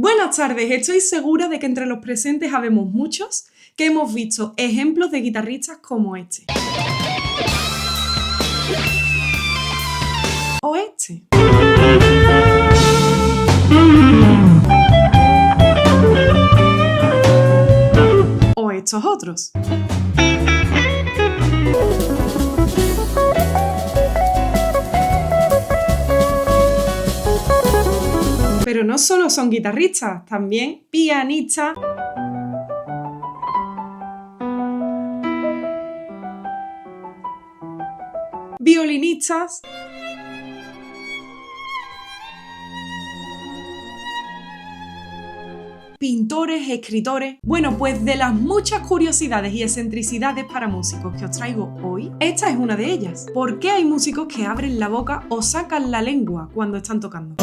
Buenas tardes, estoy segura de que entre los presentes habemos muchos que hemos visto ejemplos de guitarristas como este. O este. O estos otros. Pero no solo son guitarristas, también pianistas, violinistas, pintores, escritores. Bueno, pues de las muchas curiosidades y excentricidades para músicos que os traigo hoy, esta es una de ellas. ¿Por qué hay músicos que abren la boca o sacan la lengua cuando están tocando?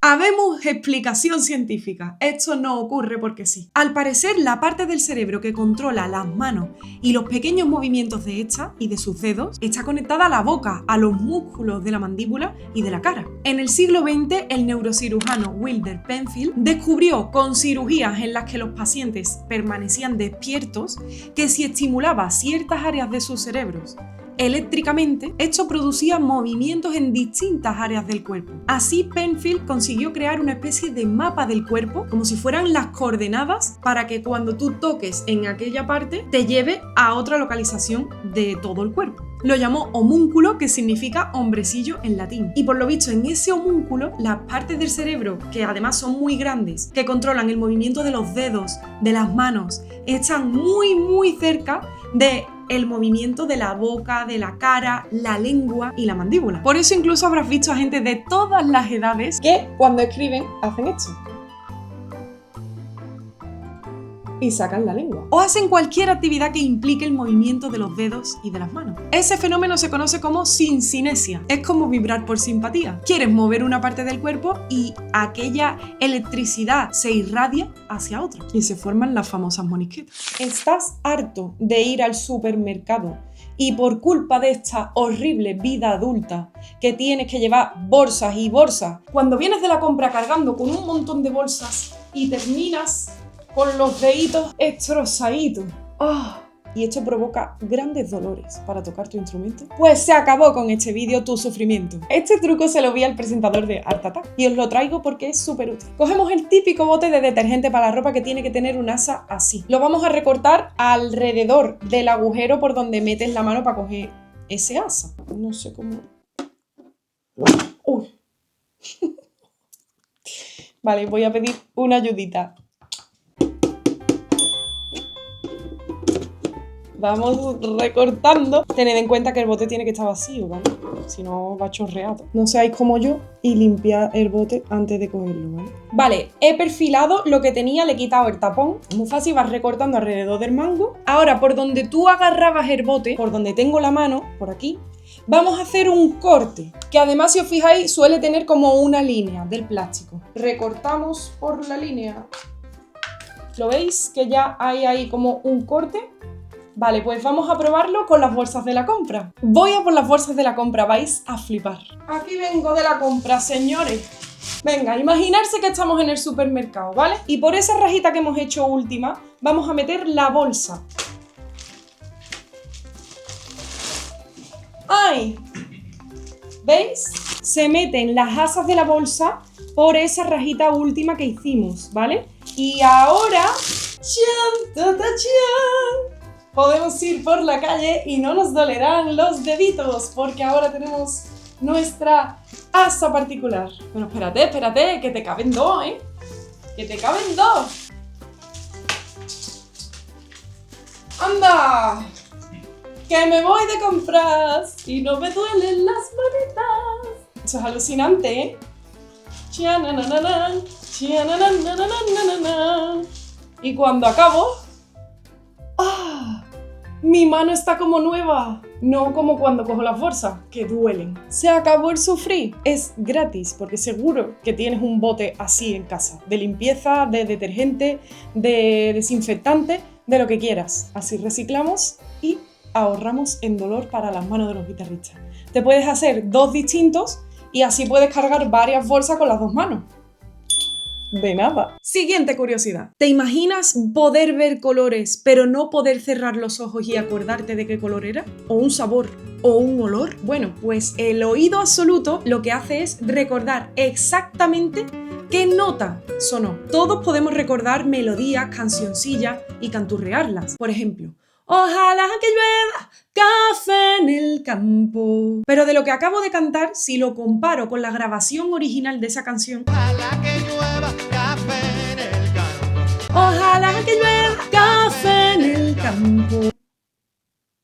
Habemos explicación científica. Esto no ocurre porque sí. Al parecer, la parte del cerebro que controla las manos y los pequeños movimientos de esta y de sus dedos está conectada a la boca, a los músculos de la mandíbula y de la cara. En el siglo XX, el neurocirujano Wilder Penfield descubrió con cirugías en las que los pacientes permanecían despiertos que si estimulaba ciertas áreas de sus cerebros eléctricamente, esto producía movimientos en distintas áreas del cuerpo. Así, Penfield consiguió crear una especie de mapa del cuerpo, como si fueran las coordenadas, para que cuando tú toques en aquella parte, te lleve a otra localización de todo el cuerpo. Lo llamó homúnculo, que significa hombrecillo en latín. Y por lo visto, en ese homúnculo, las partes del cerebro, que además son muy grandes, que controlan el movimiento de los dedos, de las manos, están muy cerca de el movimiento de la boca, de la cara, la lengua y la mandíbula. Por eso incluso habrás visto a gente de todas las edades que cuando escriben hacen esto. Y sacan la lengua. O hacen cualquier actividad que implique el movimiento de los dedos y de las manos. Ese fenómeno se conoce como sincinesia. Es como vibrar por simpatía. Quieres mover una parte del cuerpo y aquella electricidad se irradia hacia otra. Y se forman las famosas monisquetas. ¿Estás harto de ir al supermercado y por culpa de esta horrible vida adulta que tienes que llevar bolsas y bolsas, cuando vienes de la compra cargando con un montón de bolsas y terminas con los deditos estrozaditos? ¡Oh! Y esto provoca grandes dolores para tocar tu instrumento. Pues se acabó con este vídeo tu sufrimiento. Este truco se lo vi al presentador de Art Attack y os lo traigo porque es súper útil. Cogemos el típico bote de detergente para la ropa que tiene que tener un asa así. Lo vamos a recortar alrededor del agujero por donde metes la mano para coger ese asa. No sé cómo... ¡Uy! Vale, voy a pedir una ayudita. Vamos recortando. Tened en cuenta que el bote tiene que estar vacío, ¿vale? Si no, va chorreado. No seáis como yo y limpiad el bote antes de cogerlo, ¿vale? Vale, he perfilado lo que tenía, le he quitado el tapón. Muy fácil, vas recortando alrededor del mango. Ahora, por donde tú agarrabas el bote, por donde tengo la mano, por aquí, vamos a hacer un corte, que además, si os fijáis, suele tener como una línea del plástico. Recortamos por la línea. ¿Lo veis? Que ya hay ahí como un corte. Vale, pues vamos a probarlo con las bolsas de la compra. Voy a por las bolsas de la compra, vais a flipar. Aquí vengo de la compra, señores. Venga, imaginarse que estamos en el supermercado, ¿vale? Y por esa rajita que hemos hecho última, vamos a meter la bolsa. ¡Ay! ¿Veis? Se meten las asas de la bolsa por esa rajita última que hicimos, ¿vale? Y ahora... ¡chan, ta, ta, chan! Podemos ir por la calle y no nos dolerán los deditos, porque ahora tenemos nuestra asa particular. Bueno, espérate, que te caben dos, ¿eh? Que te caben dos. ¡Anda! Que me voy de compras y no me duelen las manitas. Esto es alucinante, ¿eh? Y cuando acabo... ¡ah! Mi mano está como nueva, no como cuando cojo las bolsas, que duelen. Se acabó el sufrir, es gratis, porque seguro que tienes un bote así en casa, de limpieza, de detergente, de desinfectante, de lo que quieras. Así reciclamos y ahorramos en dolor para las manos de los guitarristas. Te puedes hacer dos distintos y así puedes cargar varias bolsas con las dos manos. De nada. Siguiente curiosidad. ¿Te imaginas poder ver colores pero no poder cerrar los ojos y acordarte de qué color era? ¿O un sabor? ¿O un olor? Bueno, pues el oído absoluto lo que hace es recordar exactamente qué nota sonó. Todos podemos recordar melodías, cancioncillas y canturrearlas. Por ejemplo, ojalá que llueva café en el campo. Pero de lo que acabo de cantar, si lo comparo con la grabación original de esa canción, ojalá que llueva café en el campo. Ojalá que llueva café en el campo.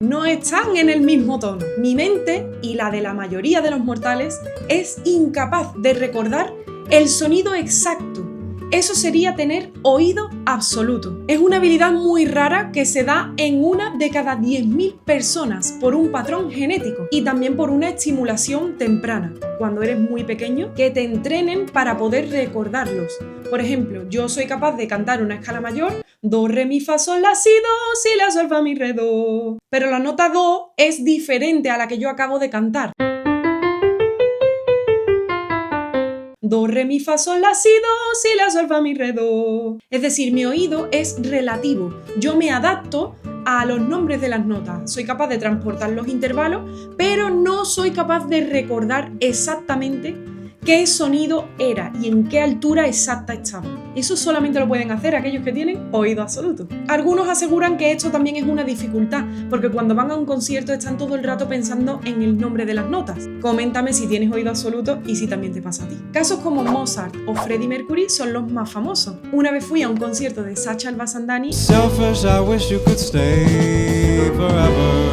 No están en el mismo tono. Mi mente, y la de la mayoría de los mortales, es incapaz de recordar el sonido exacto. Eso sería tener oído absoluto. Es una habilidad muy rara que se da en una de cada 10.000 personas por un patrón genético y también por una estimulación temprana, cuando eres muy pequeño, que te entrenen para poder recordarlos. Por ejemplo, yo soy capaz de cantar una escala mayor, do, re, mi, fa, sol, la, si, do, si, la, sol, fa, mi, re, do. Pero la nota do es diferente a la que yo acabo de cantar. Do, re, mi, fa, sol, la, si, do, si, la, sol, fa, mi, re, do. Es decir, mi oído es relativo. Yo me adapto a los nombres de las notas. Soy capaz de transportar los intervalos, pero no soy capaz de recordar exactamente qué sonido era y en qué altura exacta estaba. Eso solamente lo pueden hacer aquellos que tienen oído absoluto. Algunos aseguran que esto también es una dificultad, porque cuando van a un concierto están todo el rato pensando en el nombre de las notas. Coméntame si tienes oído absoluto y si también te pasa a ti. Casos como Mozart o Freddie Mercury son los más famosos. Una vez fui a un concierto de Sacha Al-Basandani. Selfish, I wish you could stay forever.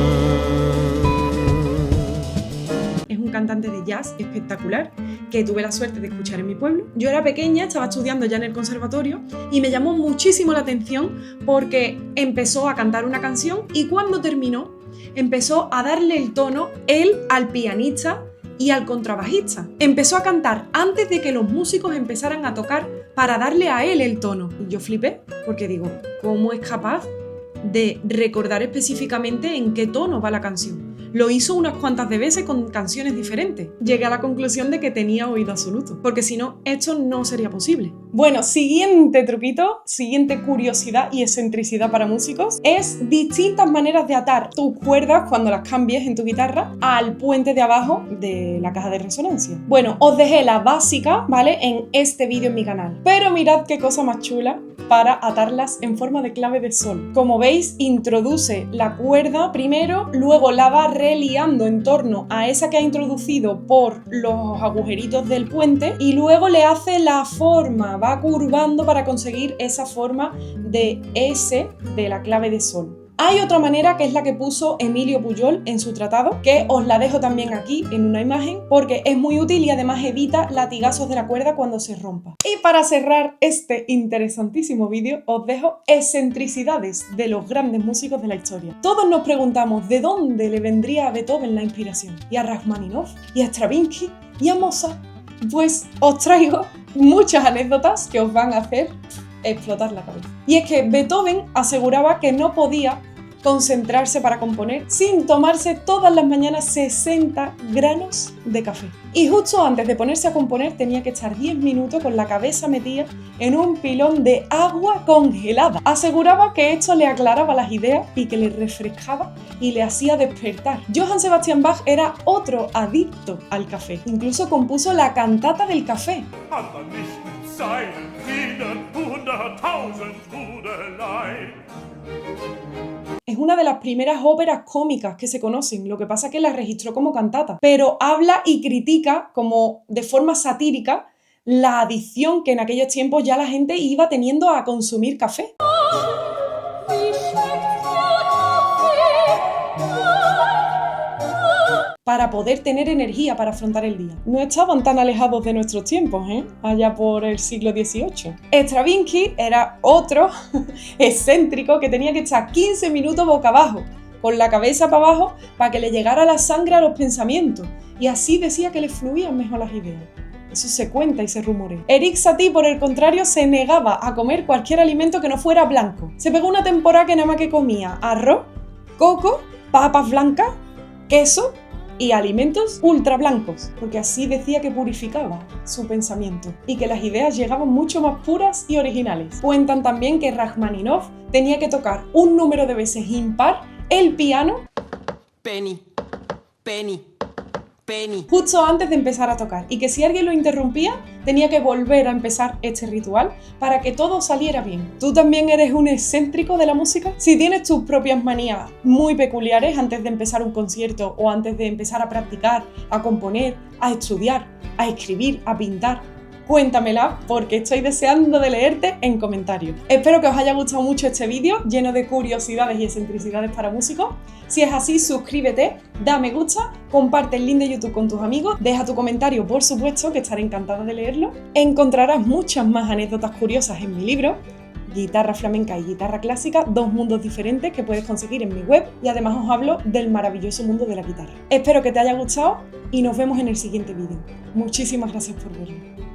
Es un cantante de jazz espectacular que tuve la suerte de escuchar en mi pueblo. Yo era pequeña, estaba estudiando ya en el conservatorio y me llamó muchísimo la atención porque empezó a cantar una canción y cuando terminó empezó a darle el tono él al pianista y al contrabajista. Empezó a cantar antes de que los músicos empezaran a tocar para darle a él el tono. Y yo flipé porque digo, ¿cómo es capaz de recordar específicamente en qué tono va la canción? Lo hizo unas cuantas de veces con canciones diferentes. Llegué a la conclusión de que tenía oído absoluto, porque si no, esto no sería posible. Bueno, siguiente truquito, siguiente curiosidad y excentricidad para músicos, es distintas maneras de atar tus cuerdas cuando las cambies en tu guitarra al puente de abajo de la caja de resonancia. Bueno, os dejé la básica, ¿vale?, en este vídeo en mi canal. Pero mirad qué cosa más chula para atarlas en forma de clave de sol. Como veis, introduce la cuerda primero, luego la va reliando en torno a esa que ha introducido por los agujeritos del puente y luego le hace la forma, va curvando para conseguir esa forma de S de la clave de sol. Hay otra manera que es la que puso Emilio Pujol en su tratado, que os la dejo también aquí en una imagen porque es muy útil y además evita latigazos de la cuerda cuando se rompa. Y para cerrar este interesantísimo vídeo os dejo excentricidades de los grandes músicos de la historia. Todos nos preguntamos de dónde le vendría a Beethoven la inspiración, y a Rachmaninoff, y a Stravinsky, y a Mozart. Pues os traigo muchas anécdotas que os van a hacer explotar la cabeza. Y es que Beethoven aseguraba que no podía concentrarse para componer sin tomarse todas las mañanas 60 granos de café. Y justo antes de ponerse a componer tenía que estar 10 minutos con la cabeza metida en un pilón de agua congelada. Aseguraba que esto le aclaraba las ideas y que le refrescaba y le hacía despertar. Johann Sebastian Bach era otro adicto al café. Incluso compuso la cantata del café. Es una de las primeras óperas cómicas que se conocen, lo que pasa es que la registró como cantata, pero habla y critica como de forma satírica la adicción que en aquellos tiempos ya la gente iba teniendo a consumir café. Para poder tener energía para afrontar el día. No estaban tan alejados de nuestros tiempos, allá por el siglo XVIII. Stravinsky era otro excéntrico que tenía que estar 15 minutos boca abajo, con la cabeza para abajo, para que le llegara la sangre a los pensamientos. Y así decía que le fluían mejor las ideas. Eso se cuenta y se rumorea. Erik Satie, por el contrario, se negaba a comer cualquier alimento que no fuera blanco. Se pegó una temporada que nada más que comía arroz, coco, papas blancas, queso y alimentos ultra blancos, porque así decía que purificaba su pensamiento y que las ideas llegaban mucho más puras y originales. Cuentan también que Rajmáninov tenía que tocar un número de veces impar el piano Penny, Penny, Penny. justo antes de empezar a tocar, y que si alguien lo interrumpía tenía que volver a empezar este ritual para que todo saliera bien. ¿Tú también eres un excéntrico de la música? Si tienes tus propias manías muy peculiares antes de empezar un concierto o antes de empezar a practicar, a componer, a estudiar, a escribir, a pintar, cuéntamela porque estoy deseando de leerte en comentarios. Espero que os haya gustado mucho este vídeo lleno de curiosidades y excentricidades para músicos. Si es así, suscríbete, da me gusta, comparte el link de YouTube con tus amigos, deja tu comentario, por supuesto, que estaré encantada de leerlo. Encontrarás muchas más anécdotas curiosas en mi libro, Guitarra Flamenca y Guitarra Clásica, dos mundos diferentes que puedes conseguir en mi web, y además os hablo del maravilloso mundo de la guitarra. Espero que te haya gustado y nos vemos en el siguiente vídeo. Muchísimas gracias por verlo.